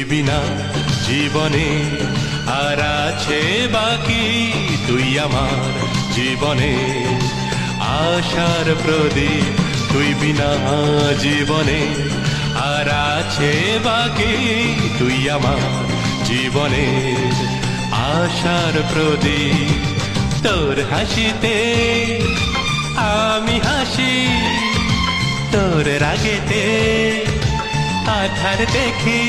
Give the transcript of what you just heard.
বিনা জীবনে আর আছে বাকি তুই আমার জীবনে আশার প্রদীপ তুই বিনা জীবনে আর আছে বাকি তুই আমার জীবনে আশার প্রদীপ তোর হাসিতে আমি হাসি তোর রাগেতে আধার দেখি